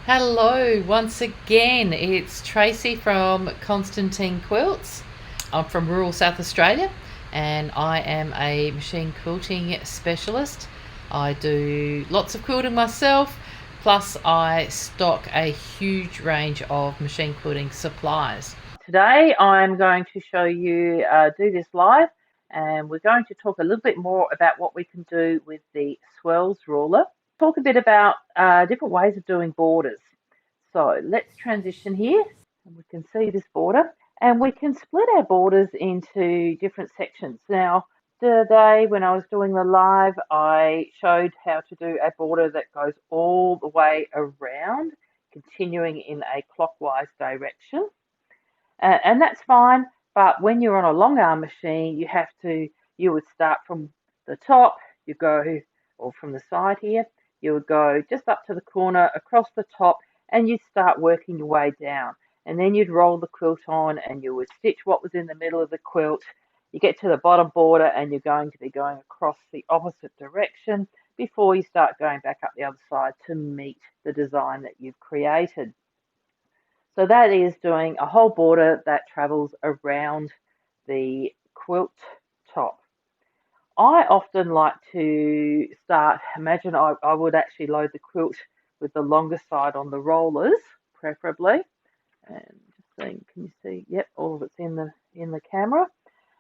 Hello, once again. It's Tracy from Constantine Quilts. I'm from rural South Australia and I am a machine quilting specialist. I do lots of quilting myself, plus, I stock a huge range of machine quilting supplies. Today, I'm going to show you do this live, and we're going to talk a little bit more about what we can do with the Swirls ruler. Talk a bit about different ways of doing borders. So let's transition here, and we can see this border, and we can split our borders into different sections. Now, today when I was doing the live, I showed how to do a border that goes all the way around, continuing in a clockwise direction. And that's fine, but when you're on a long arm machine, you would start from the top, you go, or from the side here, you would go just up to the corner, across the top, and you'd start working your way down. And then you'd roll the quilt on and you would stitch what was in the middle of the quilt. You get to the bottom border and you're going to be going across the opposite direction before you start going back up the other side to meet the design that you've created. So that is doing a whole border that travels around the quilt top. I often like to start, imagine I would actually load the quilt with the longer side on the rollers, preferably. And just seeing, can you see? Yep, all of it's in the camera.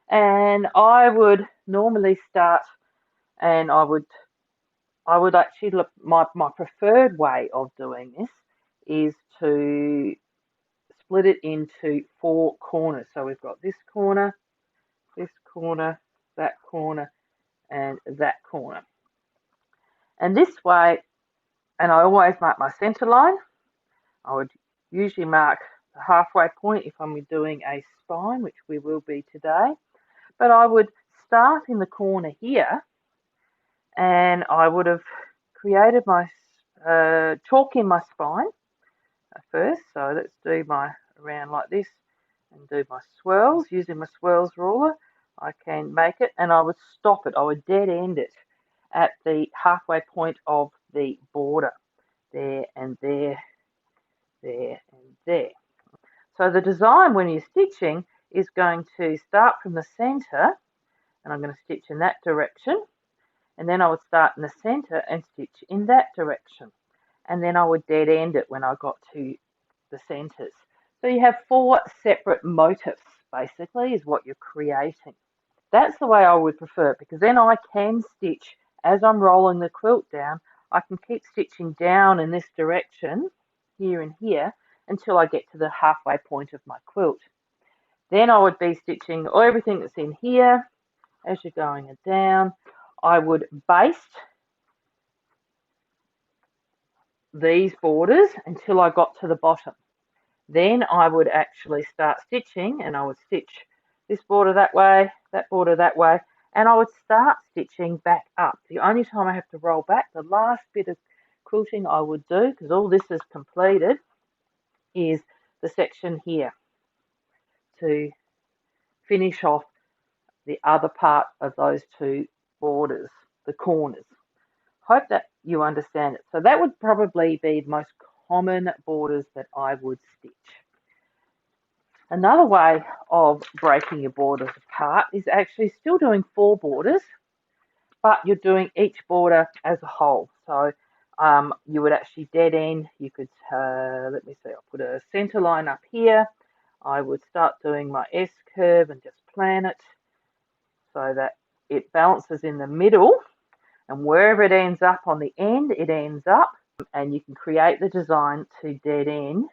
And I would normally start, and I would actually look, my preferred way of doing this is to split it into four corners. So we've got this corner, that corner, and that corner. And this way, and I always mark my center line. I would usually mark the halfway point if I'm doing a spine, which we will be today. But I would start in the corner here, and I would have created my chalk in my spine first. So let's do my around like this and do my swirls. Using my swirls ruler, I can make it, and I would stop it. I would dead end it at the halfway point of the border. There and there, there and there. So the design when you're stitching is going to start from the center, and I'm going to stitch in that direction, and then I would start in the center and stitch in that direction, and then I would dead end it when I got to the centers. So you have four separate motifs, basically, is what you're creating. That's the way I would prefer it, because then I can stitch as I'm rolling the quilt down. I can keep stitching down in this direction, here and here, until I get to the halfway point of my quilt. Then I would be stitching everything that's in here as you're going down. I would baste these borders until I got to the bottom. Then I would actually start stitching, and I would stitch this border that way, that border that way, and I would start stitching back up. The only time I have to roll back, the last bit of quilting I would do, because all this is completed, is the section here to finish off the other part of those two borders, the corners. Hope that you understand it. So that would probably be the most common borders that I would stitch. Another way of breaking your borders apart is actually still doing four borders, but you're doing each border as a whole. So you would actually dead end. You could, let me see, I'll put a center line up here. I would start doing my S curve and just plan it so that it balances in the middle, and wherever it ends up on the end, it ends up, and you can create the design to dead end.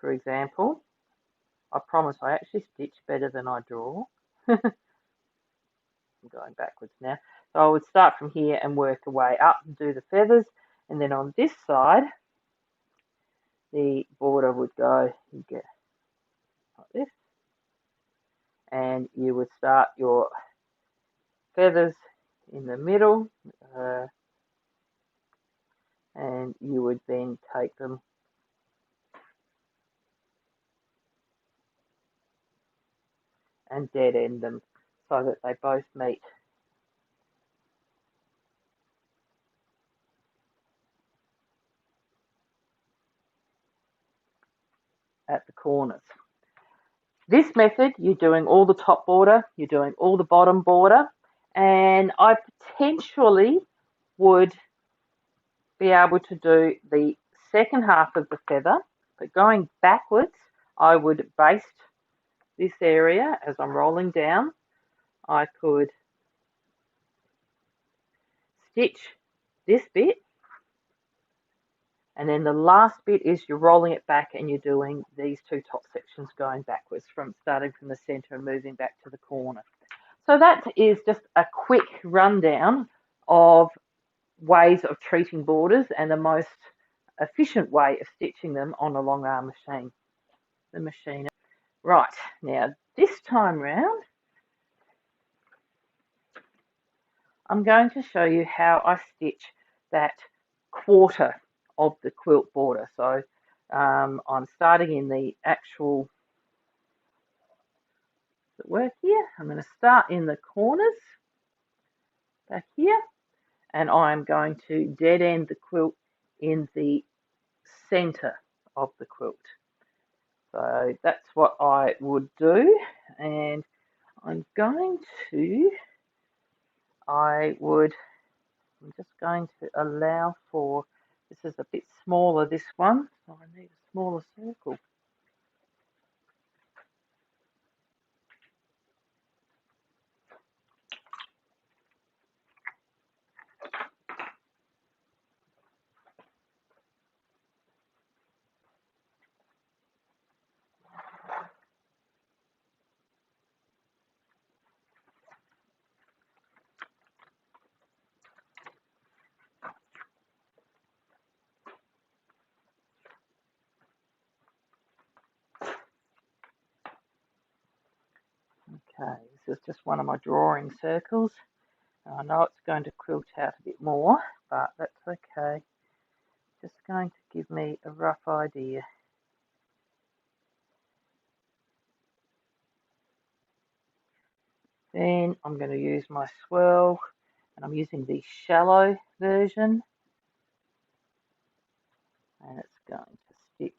For example, I promise I actually stitch better than I draw. I'm going backwards now. So I would start from here and work the way up and do the feathers, and then on this side, the border would go, you get like this, and you would start your feathers in the middle, and you would then take them and dead end them so that they both meet at the corners. This method, you're doing all the top border, you're doing all the bottom border, and I potentially would be able to do the second half of the feather, but going backwards, I would baste this area as I'm rolling down. I could stitch this bit, and then the last bit is you're rolling it back and you're doing these two top sections going backwards, from starting from the center and moving back to the corner. So that is just a quick rundown of ways of treating borders and the most efficient way of stitching them on a long arm machine. The machine. Right, now this time round, I'm going to show you how I stitch that quarter of the quilt border. So I'm starting in the actual work here. I'm going to start in the corners back here, and I'm going to dead end the quilt in the center of the quilt. So that's what I would do, and I'm just going to allow for, this is a bit smaller, this one, so I need a smaller circle. Okay, this is just one of my drawing circles. I know it's going to quilt out a bit more, but that's okay. Just going to give me a rough idea. Then I'm going to use my swirl, and I'm using the shallow version, and it's going to stitch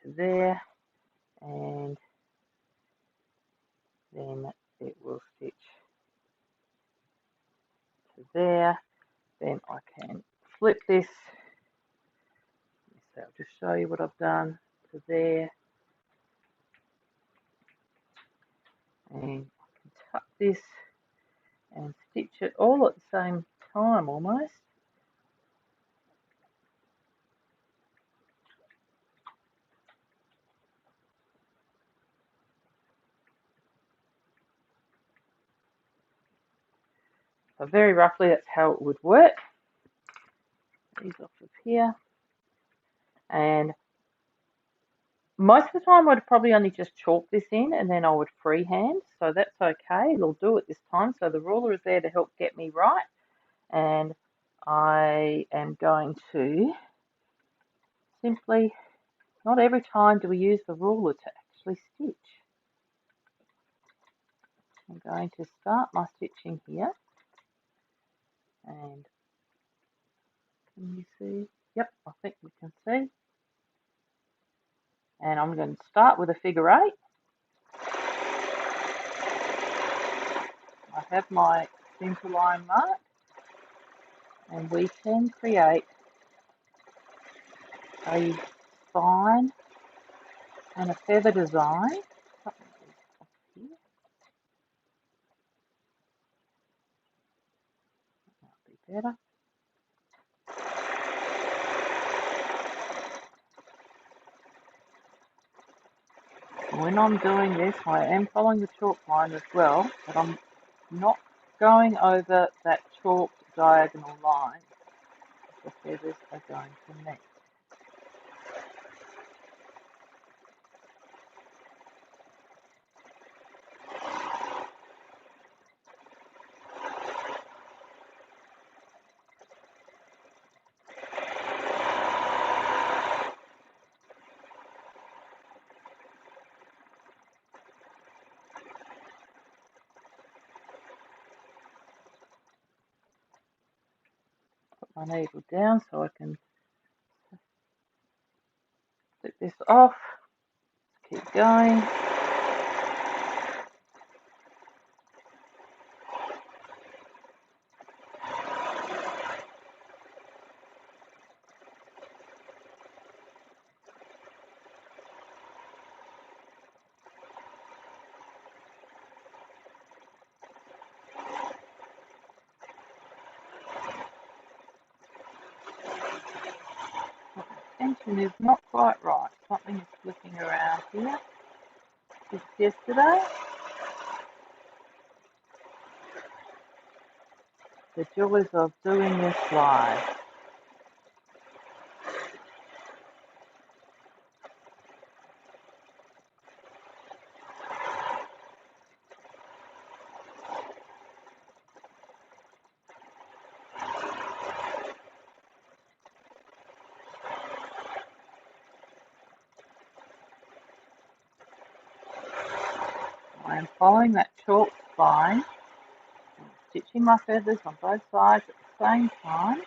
to there, and then it will stitch to there. Then I can flip this, so I'll just show you what I've done to there, and I can tuck this and stitch it all at the same time almost. So very roughly that's how it would work. These off of here, and most of the time I'd probably only just chalk this in and then I would freehand, so that's okay, it'll do it this time. So the ruler is there to help get me right, and I am going to simply, not every time do we use the ruler to actually stitch. I'm going to start my stitching here, and can you see? Yep, I think we can see. And I'm going to start with a figure 8. I have my center line marked, and we can create a spine and a feather design. Might be better. When I'm doing this, I am following the chalk line as well, but I'm not going over that chalked diagonal line. The feathers are going to meet. my needle down so I can flip this off. Keep going. Tension is not quite right. Something is flicking around here. Just yesterday. The joys of doing this live. I am following that chalk spine, stitching my feathers on both sides at the same time.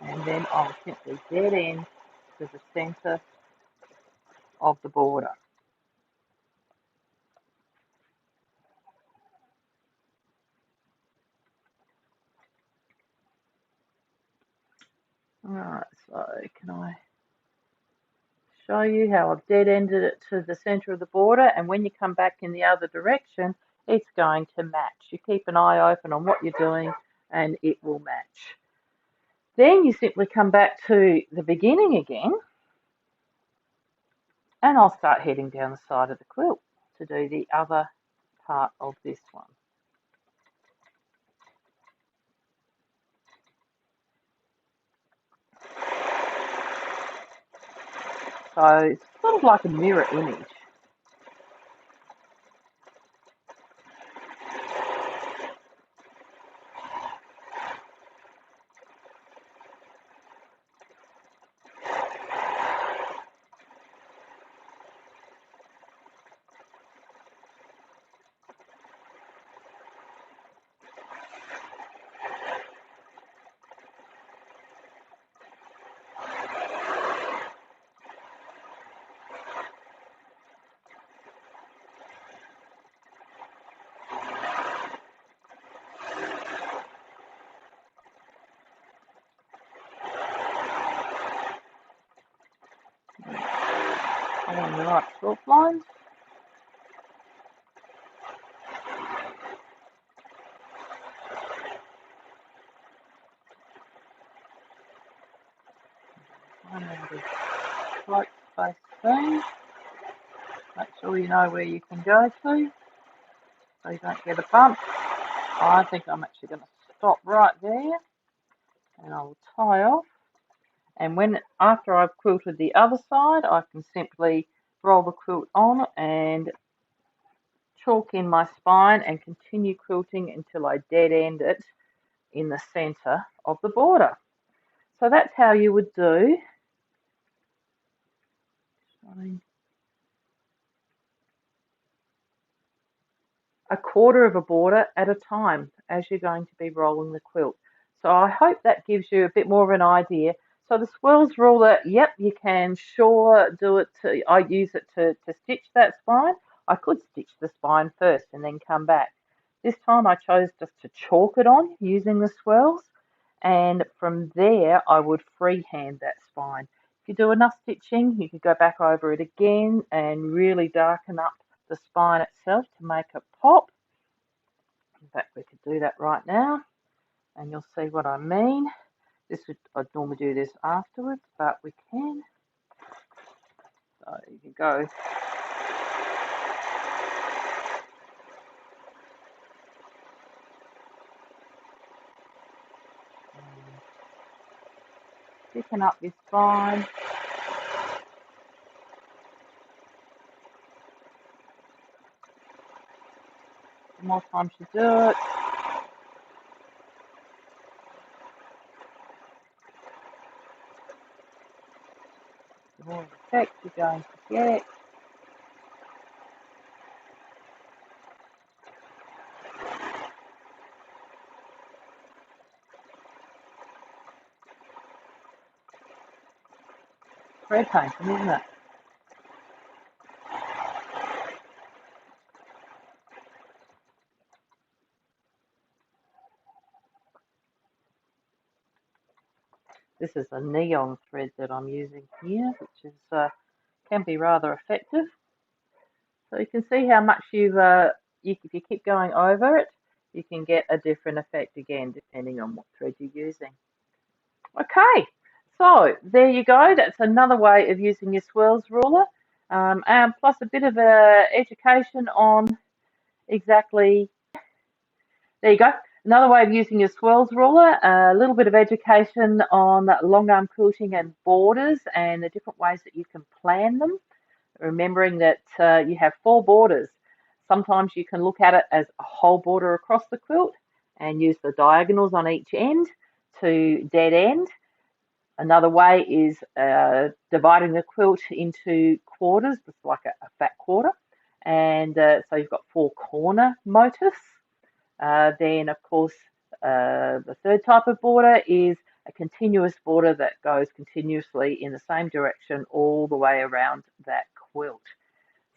And then I'll simply dead end to the centre of the border. Alright, so can I show you how I've dead ended it to the centre of the border, and when you come back in the other direction, it's going to match. You keep an eye open on what you're doing and it will match. Then you simply come back to the beginning again, and I'll start heading down the side of the quilt to do the other part of this one. So it's sort of like a mirror image. Along the right chalk lines. Find out the right space seam. Make sure you know where you can go to so you don't get a bump. I think I'm actually going to stop right there and I'll tie off. And after I've quilted the other side, I can simply roll the quilt on and chalk in my spine and continue quilting until I dead end it in the centre of the border. So that's how you would do a quarter of a border at a time as you're going to be rolling the quilt. So I hope that gives you a bit more of an idea. So the swirls ruler, yep, you can sure do it. I use it to stitch that spine. I could stitch the spine first and then come back. This time I chose just to chalk it on using the swirls, and from there I would freehand that spine. If you do enough stitching, you could go back over it again and really darken up the spine itself to make it pop. In fact, we could do that right now and you'll see what I mean. I'd normally do this afterwards, but we can. So you can go picking up this spine. The more times you do it, the more effect you're going to get. thread painting, isn't it? This is a neon thread that I'm using here, which is can be rather effective. So you can see how much if you keep going over it, you can get a different effect again, depending on what thread you're using. Okay, so there you go. That's another way of using your swirls ruler, and plus a bit of education on exactly. There you go. Another way of using your swirls ruler, a little bit of education on long arm quilting and borders and the different ways that you can plan them. Remembering that you have 4 borders. Sometimes you can look at it as a whole border across the quilt and use the diagonals on each end to dead end. Another way is dividing the quilt into quarters, just like a fat quarter. And so you've got 4 corner motifs. Then, of course, the third type of border is a continuous border that goes continuously in the same direction all the way around that quilt.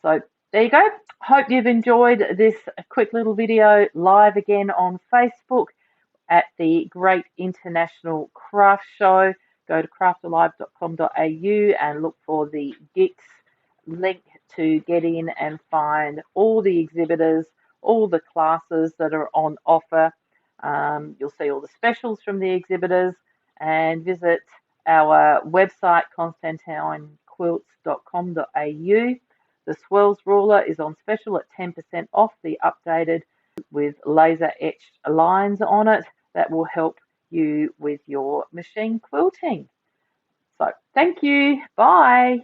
So there you go. Hope you've enjoyed this quick little video live again on Facebook at the Great International Craft Show. Go to craftalive.com.au and look for the GIX link to get in and find all the exhibitors, all the classes that are on offer. You'll see all the specials from the exhibitors, and visit our website, constantinequilts.com.au. The Swirls ruler is on special at 10% off, the updated with laser etched lines on it that will help you with your machine quilting. So thank you. Bye.